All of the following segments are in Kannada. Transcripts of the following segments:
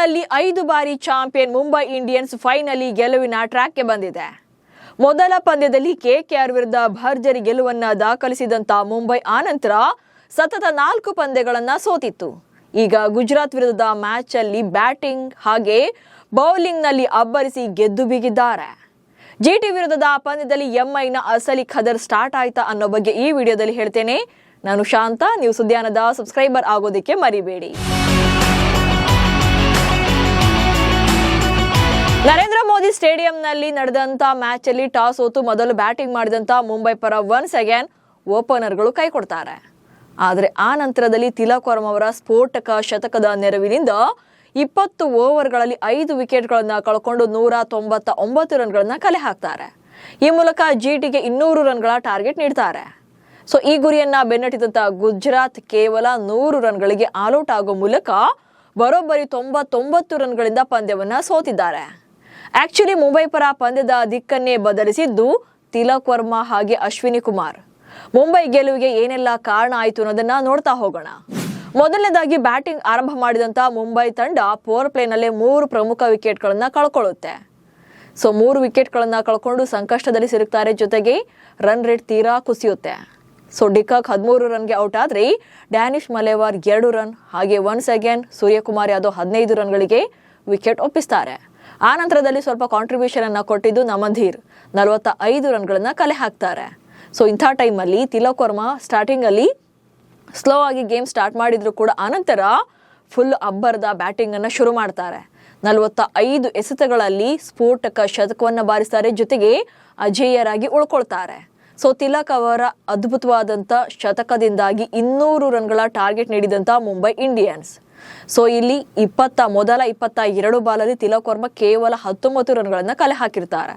ಐಪಿಎಲ್ನಲ್ಲಿ 5 ಬಾರಿ ಚಾಂಪಿಯನ್ ಮುಂಬೈ ಇಂಡಿಯನ್ಸ್ ಫೈನಲಿ ಗೆಲುವಿನ ಟ್ರ್ಯಾಕ್ಗೆ ಬಂದಿದೆ. ಮೊದಲ ಪಂದ್ಯದಲ್ಲಿ ಕೆಕೆಆರ್ ವಿರುದ್ಧ ಭರ್ಜರಿ ಗೆಲುವನ್ನ ದಾಖಲಿಸಿದಂತ ಮುಂಬೈ ಆನಂತರ ಸತತ 4 ಪಂದ್ಯಗಳನ್ನ ಸೋತಿತ್ತು. ಈಗ ಗುಜರಾತ್ ವಿರುದ್ಧದ ಮ್ಯಾಚ್ ಅಲ್ಲಿ ಬ್ಯಾಟಿಂಗ್ ಹಾಗೆ ಬೌಲಿಂಗ್ ನಲ್ಲಿ ಅಬ್ಬರಿಸಿ ಗೆದ್ದು ಬೀಗಿದ್ದಾರೆ. ಜಿಟಿ ವಿರುದ್ಧದ ಪಂದ್ಯದಲ್ಲಿ ಎಂಐನ ಅಸಲಿ ಖದರ್ ಸ್ಟಾರ್ಟ್ ಆಯ್ತಾ ಅನ್ನೋ ಬಗ್ಗೆ ಈ ವಿಡಿಯೋದಲ್ಲಿ ಹೇಳ್ತೇನೆ. ನಾನು ಶಾಂತ. ನೀವು ಸುದ್ದಿಯಾನದ ಸಬ್ಸ್ಕ್ರೈಬರ್ ಆಗೋದಕ್ಕೆ ಮರಿಬೇಡಿ. ನರೇಂದ್ರ ಮೋದಿ ಸ್ಟೇಡಿಯಂನಲ್ಲಿ ನಡೆದಂತ ಮ್ಯಾಚ್ ಅಲ್ಲಿ ಟಾಸ್ ಸೋತು ಮೊದಲು ಬ್ಯಾಟಿಂಗ್ ಮಾಡಿದಂತ ಮುಂಬೈ ಪರ ಒನ್ಸ್ ಅಗೇನ್ ಓಪನರ್ಗಳು ಕೈ ಕೊಡ್ತಾರೆ. ಆದರೆ ಆ ನಂತರದಲ್ಲಿ ತಿಲಕ್ ವರ್ಮಾ ಅವರ ಸ್ಫೋಟಕ ಶತಕದ ನೆರವಿನಿಂದ 20 ಓವರ್ಗಳಲ್ಲಿ 5 ವಿಕೆಟ್ಗಳನ್ನ ಕಳ್ಕೊಂಡು 199 ರನ್ಗಳನ್ನ ಕಲೆ ಹಾಕ್ತಾರೆ. ಈ ಮೂಲಕ ಜಿಟಿಗೆ 200 ರನ್ಗಳ ಟಾರ್ಗೆಟ್ ನೀಡ್ತಾರೆ. ಸೊ ಈ ಗುರಿಯನ್ನ ಬೆನ್ನಟ್ಟಿದಂತ ಗುಜರಾತ್ ಕೇವಲ 100 ರನ್ಗಳಿಗೆ ಆಲ್ಔಟ್ ಆಗೋ ಮೂಲಕ ಬರೋಬ್ಬರಿ 99 ರನ್ಗಳಿಂದ ಪಂದ್ಯವನ್ನ ಸೋತಿದ್ದಾರೆ. ಆಕ್ಚುಲಿ ಮುಂಬೈ ಪರ ಪಂದ್ಯದ ದಿಕ್ಕನ್ನೇ ಬದಲಿಸಿದ್ದು ತಿಲಕ್ ವರ್ಮಾ ಹಾಗೆ ಅಶ್ವಿನಿ ಕುಮಾರ್. ಮುಂಬೈ ಗೆಲುವಿಗೆ ಏನೆಲ್ಲ ಕಾರಣ ಆಯಿತು ಅನ್ನೋದನ್ನ ನೋಡ್ತಾ ಹೋಗೋಣ. ಮೊದಲನೇದಾಗಿ ಬ್ಯಾಟಿಂಗ್ ಆರಂಭ ಮಾಡಿದಂತ ಮುಂಬೈ ತಂಡ ಪವರ್ ಪ್ಲೇನಲ್ಲೇ 3 ಪ್ರಮುಖ ವಿಕೆಟ್ಗಳನ್ನ ಕಳ್ಕೊಳ್ಳುತ್ತೆ. ಸೊ 3 ವಿಕೆಟ್ಗಳನ್ನ ಕಳ್ಕೊಂಡು ಸಂಕಷ್ಟದಲ್ಲಿ ಸಿಲುಕ್ತಾರೆ. ಜೊತೆಗೆ ರನ್ ರೇಟ್ ತೀರಾ ಕುಸಿಯುತ್ತೆ. ಸೊ ಡಿಕಾಕ್ 13 ರನ್ಗೆ ಔಟ್ ಆದ್ರೆ ಡ್ಯಾನಿಶ್ ಮಲೇವಾರ್ 2 ರನ್ ಹಾಗೆ ಒನ್ಸ್ ಅಗೇನ್ ಸೂರ್ಯಕುಮಾರ್ ಯಾದವ್ 15 ರನ್ಗಳಿಗೆ ವಿಕೆಟ್ ಒಪ್ಪಿಸ್ತಾರೆ. ಆ ನಂತರದಲ್ಲಿ ಸ್ವಲ್ಪ ಕಾಂಟ್ರಿಬ್ಯೂಷನ್ ಅನ್ನ ಕೊಟ್ಟಿದ್ದು ನಮಧೀರ್ 45 ರನ್ಗಳನ್ನ ಕಲೆ ಹಾಕ್ತಾರೆ. ಸೊ ಇಂಥ ಟೈಮಲ್ಲಿ ತಿಲಕ್ ವರ್ಮಾ ಸ್ಟಾರ್ಟಿಂಗ್ ಅಲ್ಲಿ ಸ್ಲೋ ಆಗಿ ಗೇಮ್ ಸ್ಟಾರ್ಟ್ ಮಾಡಿದ್ರು ಕೂಡ ಆನಂತರ ಫುಲ್ ಅಬ್ಬರದ ಬ್ಯಾಟಿಂಗ್ ಅನ್ನ ಶುರು ಮಾಡ್ತಾರೆ. 45 ಎಸೆತಗಳಲ್ಲಿ ಸ್ಫೋಟಕ ಶತಕವನ್ನ ಬಾರಿಸ್ತಾರೆ. ಜೊತೆಗೆ ಅಜೇಯರಾಗಿ ಉಳ್ಕೊಳ್ತಾರೆ. ಸೊ ತಿಲಕ್ ಅವರ ಅದ್ಭುತವಾದಂಥ ಶತಕದಿಂದಾಗಿ 200 ರನ್ಗಳ ಟಾರ್ಗೆಟ್ ನೀಡಿದಂಥ ಮುಂಬೈ ಇಂಡಿಯನ್ಸ್. ಸೊ ಇಲ್ಲಿ ಮೊದಲ 22 ಬಾಲಲ್ಲಿ ತಿಲಕ್ ವರ್ಮಾ ಕೇವಲ 19 ರನ್ಗಳನ್ನ ಕಲೆ ಹಾಕಿರ್ತಾರೆ.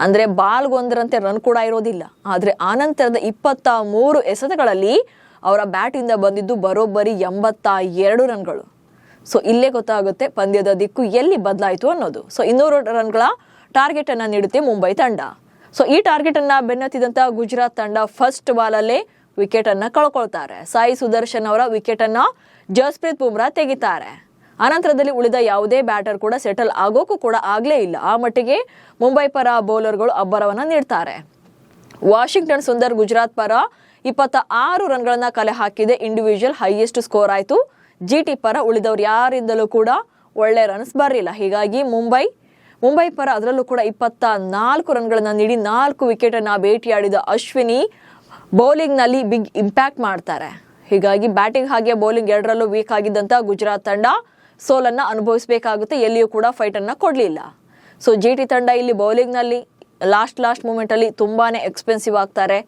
ಅಂದ್ರೆ ಬಾಲ್ಗೊಂದರಂತೆ ರನ್ ಕೂಡ ಇರೋದಿಲ್ಲ. ಆದ್ರೆ ಆನಂತರದ 23 ಎಸೆತಗಳಲ್ಲಿ ಅವರ ಬ್ಯಾಟಿಂದ ಬಂದಿದ್ದು ಬರೋಬ್ಬರಿ 82 ರನ್ಗಳು. ಸೊ ಇಲ್ಲೇ ಗೊತ್ತಾಗುತ್ತೆ ಪಂದ್ಯದ ದಿಕ್ಕು ಎಲ್ಲಿ ಬದಲಾಯಿತು ಅನ್ನೋದು. ಸೊ 200 ರನ್ಗಳ ಟಾರ್ಗೆಟ್ ಅನ್ನ ನೀಡುತ್ತೆ ಮುಂಬೈ ತಂಡ. ಸೊ ಈ ಟಾರ್ಗೆಟ್ ಅನ್ನ ಬೆನ್ನತ್ತಿದಂತ ಗುಜರಾತ್ ತಂಡ ಫಸ್ಟ್ ಬಾಲಲ್ಲೇ ವಿಕೆಟ್ ಅನ್ನ ಕಳ್ಕೊಳ್ತಾರೆ. ಸಾಯಿ ಸುದರ್ಶನ್ ಅವರ ವಿಕೆಟ್ ಅನ್ನ ಜಸ್ಪ್ರೀತ್ ಬುಮ್ರಾ ತೆಗಿತಾರೆ. ಅನಂತರದಲ್ಲಿ ಉಳಿದ ಯಾವುದೇ ಬ್ಯಾಟರ್ ಕೂಡ ಸೆಟಲ್ ಆಗೋಕ್ಕೂ ಕೂಡ ಆಗ್ಲೇ ಇಲ್ಲ. ಆ ಮಟ್ಟಿಗೆ ಮುಂಬೈ ಪರ ಬೌಲರ್ಗಳು ಅಬ್ಬರವನ್ನ ನೀಡ್ತಾರೆ. ವಾಷಿಂಗ್ಟನ್ ಸುಂದರ್ ಗುಜರಾತ್ ಪರ 26 ರನ್ಗಳನ್ನ ಕಲೆ ಹಾಕಿದೆ. ಇಂಡಿವಿಜುವಲ್ ಹೈಯೆಸ್ಟ್ ಸ್ಕೋರ್ ಆಯ್ತು. ಜಿಟಿ ಪರ ಉಳಿದವರು ಯಾರಿಂದಲೂ ಕೂಡ ಒಳ್ಳೆ ರನ್ಸ್ ಬರಲಿಲ್ಲ. ಹೀಗಾಗಿ ಮುಂಬೈ ಪರ ಅದರಲ್ಲೂ ಕೂಡ 24 ರನ್ಗಳನ್ನ ನೀಡಿ 4 ವಿಕೆಟ್ ಅನ್ನ ಭೇಟಿಯಾಡಿದ ಅಶ್ವಿನಿ ಬೌಲಿಂಗ್ ನಲ್ಲಿ ಬಿಗ್ ಇಂಪ್ಯಾಕ್ಟ್ ಮಾಡ್ತಾರೆ. ಹೀಗಾಗಿ ಬ್ಯಾಟಿಂಗ್ ಹಾಗೆ ಬೌಲಿಂಗ್ ಎರಡರಲ್ಲೂ ವೀಕ್ ಆಗಿದ್ದಂತ ಗುಜರಾತ್ ತಂಡ ಸೋಲನ್ನ ಅನುಭವಿಸಬೇಕಾಗುತ್ತೆ. ಎಲ್ಲಿಯೂ ಕೂಡ ಫೈಟ್ ಅನ್ನ ಕೊಡ್ಲಿಲ್ಲ. ಸೊ ಜಿಟಿ ತಂಡ ಇಲ್ಲಿ ಬೌಲಿಂಗ್ ನಲ್ಲಿ ಲಾಸ್ಟ್ ಮೂಮೆಂಟ್ ಅಲ್ಲಿ ತುಂಬಾನೇ ಎಕ್ಸ್ಪೆನ್ಸಿವ್ ಆಗ್ತಾರೆ.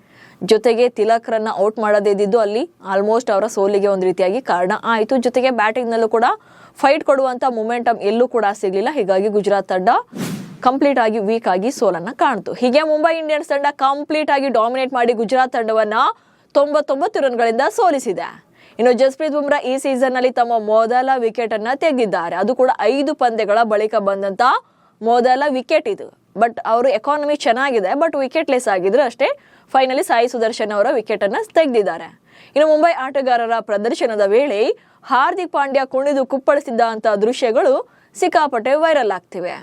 ಜೊತೆಗೆ ತಿಲಕ್ರನ್ನ ಔಟ್ ಮಾಡದೇ ಇದ್ದಿದ್ದು ಅಲ್ಲಿ ಆಲ್ಮೋಸ್ಟ್ ಅವರ ಸೋಲಿಗೆ ಒಂದು ರೀತಿಯಾಗಿ ಕಾರಣ ಆಯಿತು. ಜೊತೆಗೆ ಬ್ಯಾಟಿಂಗ್ ನಲ್ಲೂ ಕೂಡ ಫೈಟ್ ಕೊಡುವಂತ ಮೊಮೆಂಟಮ್ ಎಲ್ಲೂ ಕೂಡ ಸಿಗ್ಲಿಲ್ಲ. ಹೀಗಾಗಿ ಗುಜರಾತ್ ತಂಡ ಕಂಪ್ಲೀಟ್ ಆಗಿ ವೀಕ್ ಆಗಿ ಸೋಲನ್ನ ಕಾಣ್ತು. ಹೀಗೆ ಮುಂಬೈ ಇಂಡಿಯನ್ಸ್ ತಂಡ ಕಂಪ್ಲೀಟ್ ಆಗಿ ಡಾಮಿನೇಟ್ ಮಾಡಿ ಗುಜರಾತ್ ತಂಡವನ್ನ 99 ರನ್ಗಳಿಂದ ಸೋಲಿಸಿದೆ. ಇನ್ನು ಜಸ್ಪ್ರೀತ್ ಬುಮ್ರಾ ಈ ಸೀಸನ್ ನಲ್ಲಿ ತಮ್ಮ ಮೊದಲ ವಿಕೆಟ್ ಅನ್ನ ತೆಗೆದಿದ್ದಾರೆ. ಅದು ಕೂಡ 5 ಪಂದ್ಯಗಳ ಬಳಿಕ ಬಂದಂತ ಮೊದಲ ವಿಕೆಟ್ ಇದು. ಬಟ್ ಅವರು ಎಕಾನಮಿ ಚೆನ್ನಾಗಿದೆ, ಬಟ್ ವಿಕೆಟ್ ಲೆಸ್ ಆಗಿದ್ರು ಅಷ್ಟೇ. ಫೈನಲಿ ಸಾಯಿ ಸುದರ್ಶನ್ ಅವರ ವಿಕೆಟ್ ಅನ್ನ ತೆಗೆದಿದ್ದಾರೆ. ಇನ್ನು ಮುಂಬೈ ಆಟಗಾರರ ಪ್ರದರ್ಶನದ ವೇಳೆ ಹಾರ್ದಿಕ್ ಪಾಂಡ್ಯ ಕುಣಿದು ಕುಪ್ಪಳಿಸಿದ್ದಂತ ದೃಶ್ಯಗಳು ಸಿಕ್ಕಾಪಟ್ಟೆ ವೈರಲ್ ಆಗ್ತಿವೆ.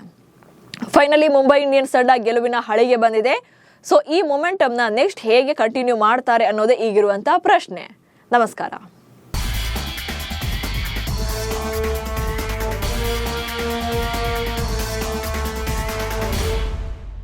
ಫೈನಲಿ ಮುಂಬೈ ಇಂಡಿಯನ್ಸ್ ತಂಡ ಗೆಲುವಿನ ಹಳಿಗೆ ಬಂದಿದೆ. ಸೊ ಈ ಮೊಮೆಂಟಮ್ನ ನೆಕ್ಸ್ಟ್ ಹೇಗೆ ಕಂಟಿನ್ಯೂ ಮಾಡ್ತಾರೆ ಅನ್ನೋದೇ ಈಗಿರುವಂತಹ ಪ್ರಶ್ನೆ. ನಮಸ್ಕಾರ.